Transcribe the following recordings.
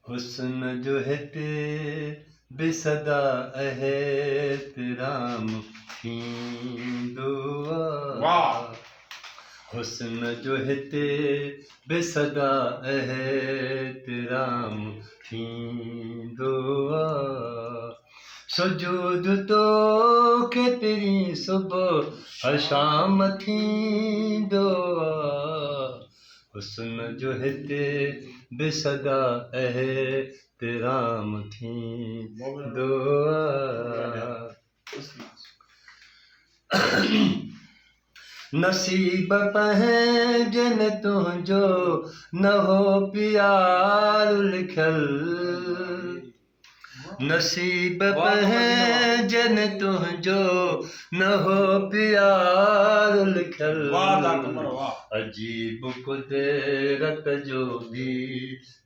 हुस्न जो हिते बेसदा एहतराम थींदो वाह। हुस्न जो हिते बेसदा एहतराम थींदो सुजूद तो केतिरी सुबुह शाम थींदो हुस्न जो हिते बेसदा एहतराम थींदो नसीब पंहिंजन तुंहिंजो न हो प्यार लिखल नसीब पंहिंजन तुंहिंजो न हो प्यार लिखल अजीब कुदरत जो भी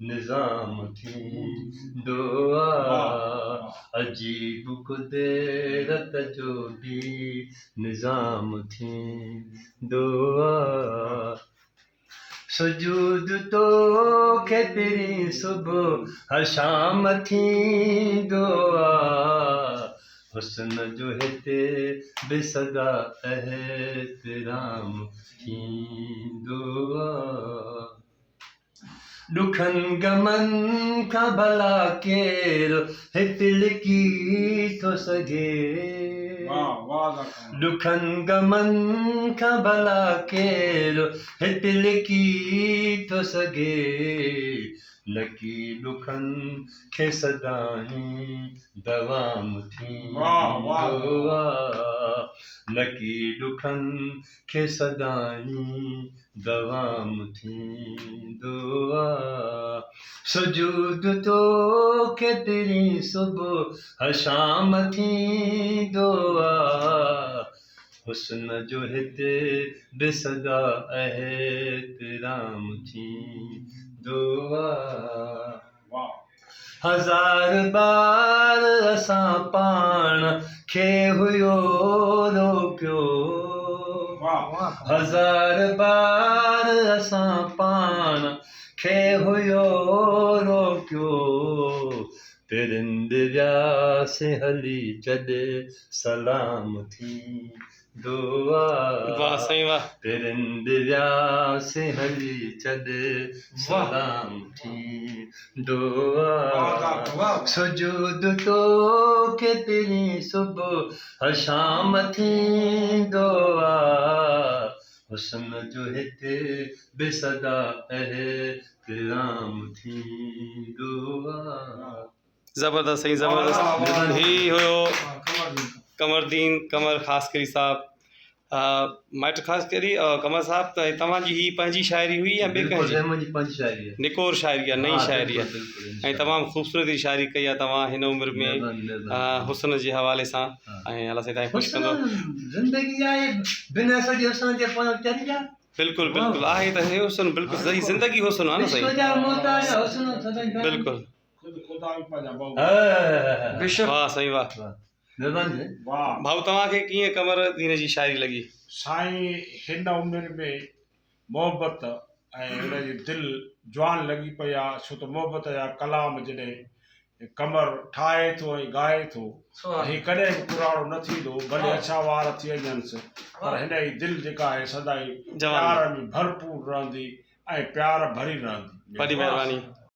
निज़ाम थींदो अजीब कुदरत जो भी निज़ाम थींदो सुजूद तो केतिरी सुबुह शाम थींदो हुस्न जो हिते बेसदा एहतराम थींदो ॾुखनि गमनि खां भला केरु हिते लिकी थो सघे ॾुखनि गमनि खां भला केरु हिते लिकी थो सघे लकी ॾुखनि खे सदाईं दवाम थींदो लकी ॾुखनि खे सदाईं दवाम थींदो सुजूद तो केतिरी सुबुह शाम थींदो हुस्न जो हिते बेसदा एहतराम थींदो हज़ार बार असां पाण खे हुयो रोकियो हज़ार बार असां पाण खे हुयो रोकियो तिरिंद वियासीं हली छॾे सलाम थींदो तिरिंद वियासीं हली छॾे सलाम थींदो सुजूद तो केतिरी सुबुह शाम थींदो हुस्न जो हिते बेसदा एहतराम थींदो ज़बरदस्त साईं ज़बरदस्त ही हुयो कमरदीन कमर ख़ासकरी साहब माइट ख़ासकरी कमर साहब त तव्हांजी ही पंहिंजी शाइरी हुई या ॿिए कंहिंजी निकोर शाइरी आहे नई शाइरी आहे ऐं तमामु ख़ूबसूरती शाइरी कई आहे तव्हां हिन उमिरि में हुस्न जे हवाले सां ऐं अलाह साईं तव्हांखे ख़ुशि कंदो बिल्कुलु बिल्कुलु आहे त हे हुस्न बिल्कुलु सही ज़िंदगी हुस्न आहे न साईं बिल्कुलु वाह साईं वाह भाऊ तव्हांखे कीअं कमरदीन जी शाइरी लॻी साईं हिन उमिरि में मोहबत ऐं हुनजी दिलि जवान लॻी पई आहे छो त मोहबत जा कलाम जॾहिं कमर ठाहे थो ऐं ॻाए थो ही कॾहिं बि पुराणो न थींदो भले अछा वार थी वञनि पर हिन जी दिलि जेका आहे सदाई प्यार में भरपूर रहंदी ऐं प्यार भरी रहंदी वॾी महिरबानी